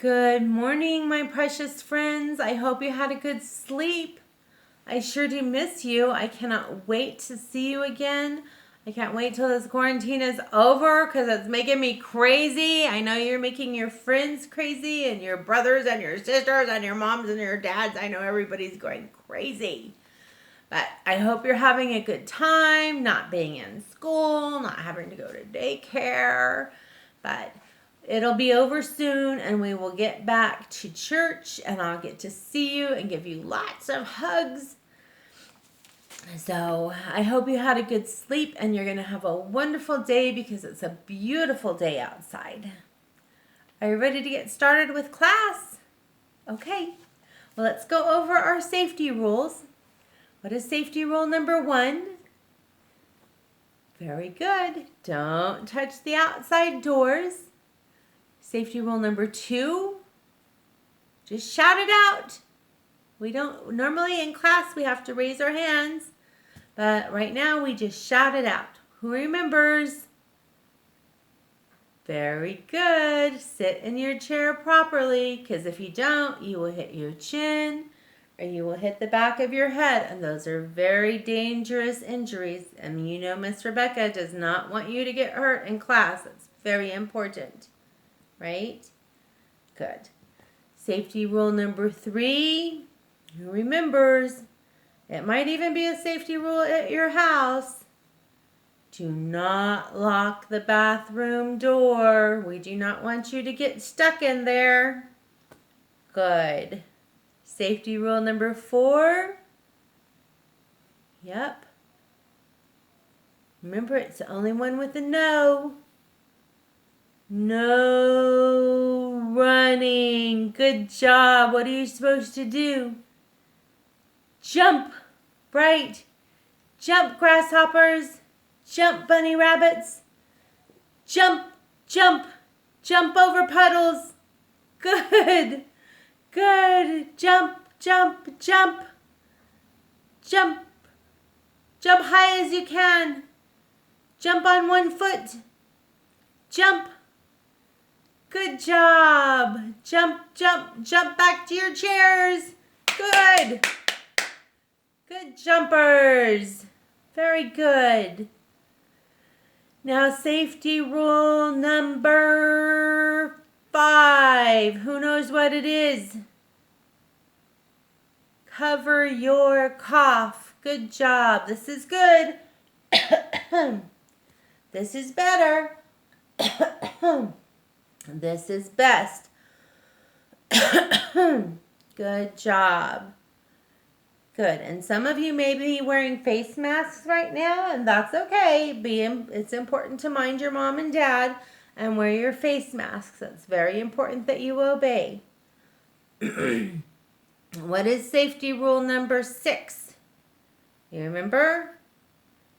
Good morning, my precious friends. I hope you had a good sleep. I sure do miss you. I cannot wait to see you again. I can't wait till this quarantine is over because it's making me crazy. I know you're making your friends crazy and your brothers and your sisters and your moms and your dads. I know everybody's going crazy. But I hope you're having a good time, not being in school, not having to go to daycare. But it'll be over soon and we will get back to church and I'll get to see you and give you lots of hugs. So I hope you had a good sleep and you're going to have a wonderful day because it's a beautiful day outside. Are you ready to get started with class? Okay. Well, let's go over our safety rules. What is safety rule number 1? Very good. Don't touch the outside doors. Safety rule number 2, just shout it out. We don't, normally in class we have to raise our hands, but right now we just shout it out. Who remembers? Very good. Sit in your chair properly, because if you don't, you will hit your chin or you will hit the back of your head, and those are very dangerous injuries. And you know Miss Rebecca does not want you to get hurt in class. It's very important. Right? Good. Safety rule number 3. Who remembers? It might even be a safety rule at your house. Do not lock the bathroom door. We do not want you to get stuck in there. Good. Safety rule number 4. Yep. Remember, it's the only one with a no. No running. Good job. What are you supposed to do? Jump. Right. Jump, grasshoppers. Jump, bunny rabbits. Jump, jump. Jump over puddles. Good. Good. Jump, jump, jump. Jump. Jump high as you can. Jump on one foot. Jump. Good job. Jump, jump, jump back to your chairs. Good. Good jumpers. Very good. Now safety rule number 5. Who knows what it is? Cover your cough. Good job. This is good. This is better. This is best. Good job. Good. And some of you may be wearing face masks right now, and that's okay. It's important to mind your mom and dad and wear your face masks. It's very important that you obey. What is safety rule number 6? You remember?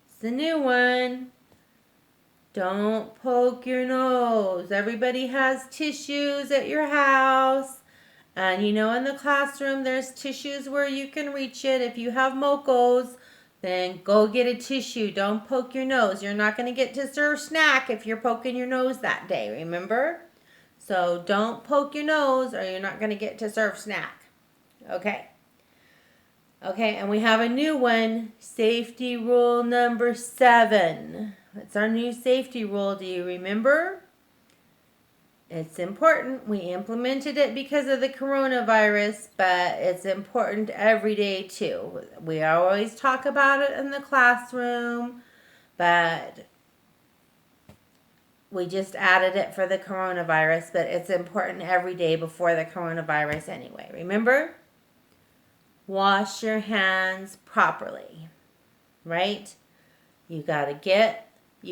It's the new one. Don't poke your nose. Everybody has tissues at your house. And you know in the classroom there's tissues where you can reach it. If you have mocos, then go get a tissue. Don't poke your nose. You're not going to get to serve snack if you're poking your nose that day, remember? So don't poke your nose or you're not going to get to serve snack. Okay. Okay, and we have a new one. Safety rule number 7. It's our new safety rule. Do you remember? It's important. We implemented it because of the coronavirus, but it's important every day too. We always talk about it in the classroom, but we just added it for the coronavirus, but it's important every day before the coronavirus anyway. Remember? Wash your hands properly, right? You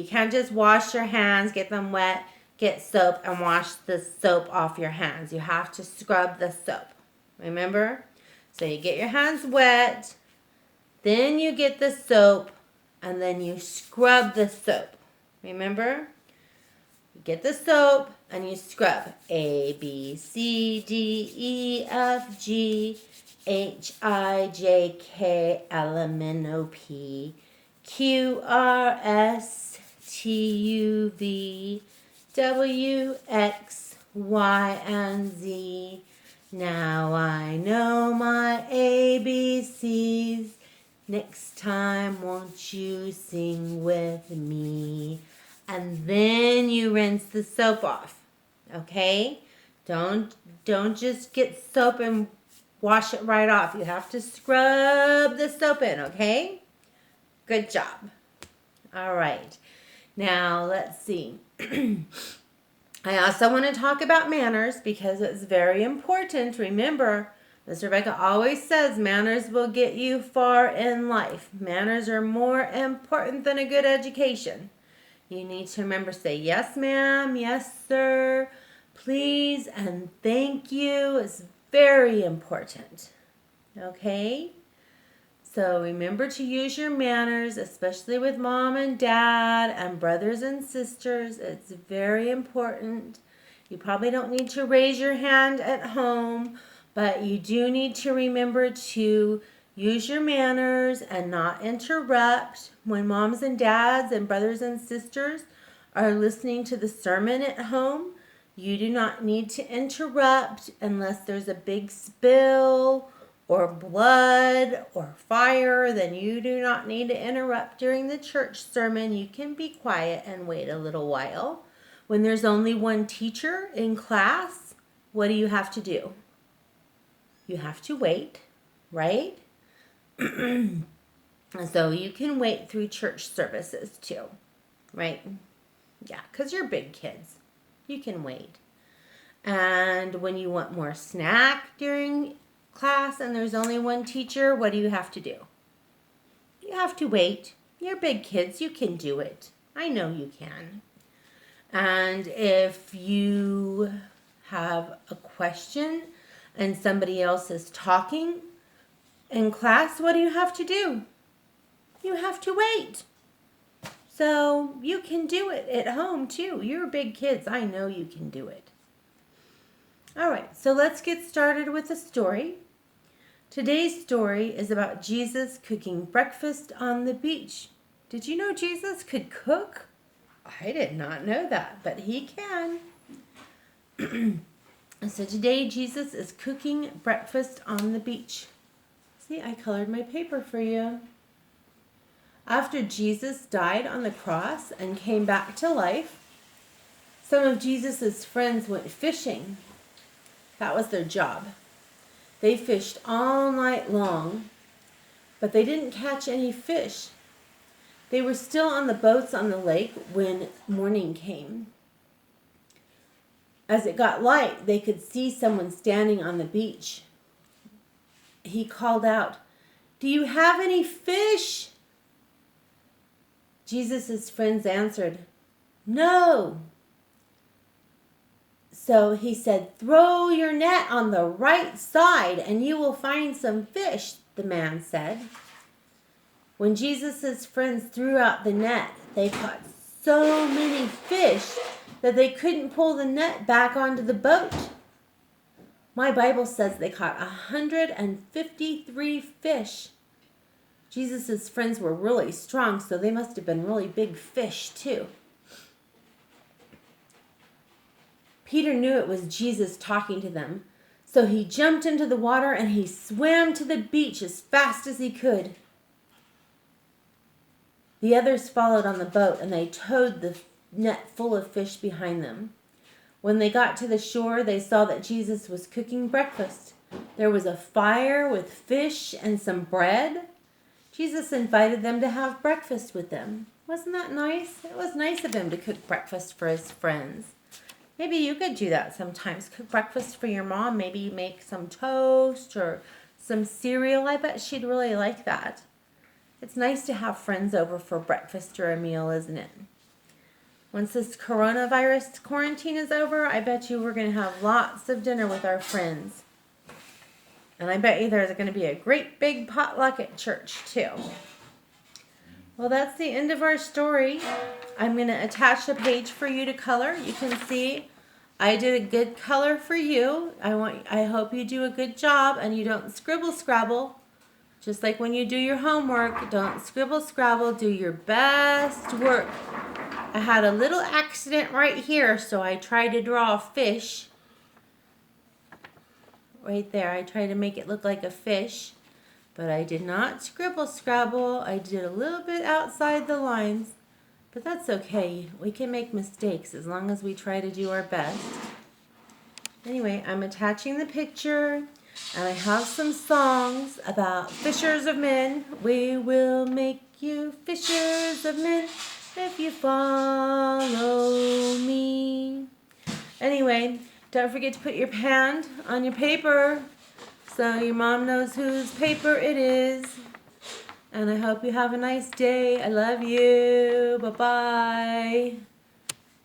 can't just wash your hands, get them wet, get soap, and wash the soap off your hands. You have to scrub the soap, remember? So you get your hands wet, then you get the soap, and then you scrub the soap, remember? You get the soap, and you scrub. A, B, C, D, E, F, G, H, I, J, K, L, M, N, O, P, Q, R, S, T, U, V, W, X, Y, and Z. Now I know my ABCs. Next time, won't you sing with me? And then you rinse the soap off. Okay? Don't just get soap and wash it right off. You have to scrub the soap in, okay? Good job. All right. Now, let's see. I also want to talk about manners because it's very important. Remember, Miss Rebecca always says manners will get you far in life. Manners are more important than a good education. You need to remember to say yes, ma'am, yes, sir, please, and thank you. It's very important. Okay? So remember to use your manners, especially with mom and dad and brothers and sisters. It's very important. You probably don't need to raise your hand at home, but you do need to remember to use your manners and not interrupt when moms and dads and brothers and sisters are listening to the sermon at home. You do not need to interrupt unless there's a big spill or blood or fire. Then you do not need to interrupt during the church sermon. You can be quiet and wait a little while. When there's only one teacher in class, what do you have to do? You have to wait, right? So you can wait through church services too, right? Yeah, because you're big kids. You can wait. And when you want more snack during class and there's only one teacher, what do you have to do? You have to wait. You're big kids. You can do it. I know you can. And if you have a question and somebody else is talking in class, what do you have to do? You have to wait. So you can do it at home too. You're big kids. I know you can do it. All right, so let's get started with the story. Today's story is about Jesus cooking breakfast on the beach. Did you know Jesus could cook? I did not know that, but he can. So today Jesus is cooking breakfast on the beach. See, I colored my paper for you. After Jesus died on the cross and came back to life, some of Jesus' friends went fishing. That was their job. They fished all night long, but they didn't catch any fish. They were still on the boats on the lake when morning came. As it got light, they could see someone standing on the beach. He called out, "Do you have any fish?" Jesus' friends answered, "No." So he said, "Throw your net on the right side and you will find some fish," the man said. When Jesus' friends threw out the net, they caught so many fish that they couldn't pull the net back onto the boat. My Bible says they caught 153 fish. Jesus' friends were really strong, so they must have been really big fish too. Peter knew it was Jesus talking to them, so he jumped into the water and he swam to the beach as fast as he could. The others followed on the boat and they towed the net full of fish behind them. When they got to the shore, they saw that Jesus was cooking breakfast. There was a fire with fish and some bread. Jesus invited them to have breakfast with them. Wasn't that nice? It was nice of him to cook breakfast for his friends. Maybe you could do that sometimes. Cook breakfast for your mom. Maybe make some toast or some cereal. I bet she'd really like that. It's nice to have friends over for breakfast or a meal, isn't it? Once this coronavirus quarantine is over, I bet you we're going to have lots of dinner with our friends. And I bet you there's going to be a great big potluck at church too. Well, that's the end of our story. I'm going to attach a page for you to color. You can see I did a good color for you. I hope you do a good job and you don't scribble scrabble. Just like when you do your homework, don't scribble scrabble. Do your best work. I had a little accident right here, so I tried to draw a fish. right there. I tried to make it look like a fish, but I did not scribble scrabble. I did a little bit outside the lines, but that's okay. We can make mistakes as long as we try to do our best. Anyway, I'm attaching the picture, and I have some songs about fishers of men. We will make you fishers of men if you follow me. Anyway, don't forget to put your hand on your paper so your mom knows whose paper it is. And I hope you have a nice day. I love you. Bye-bye.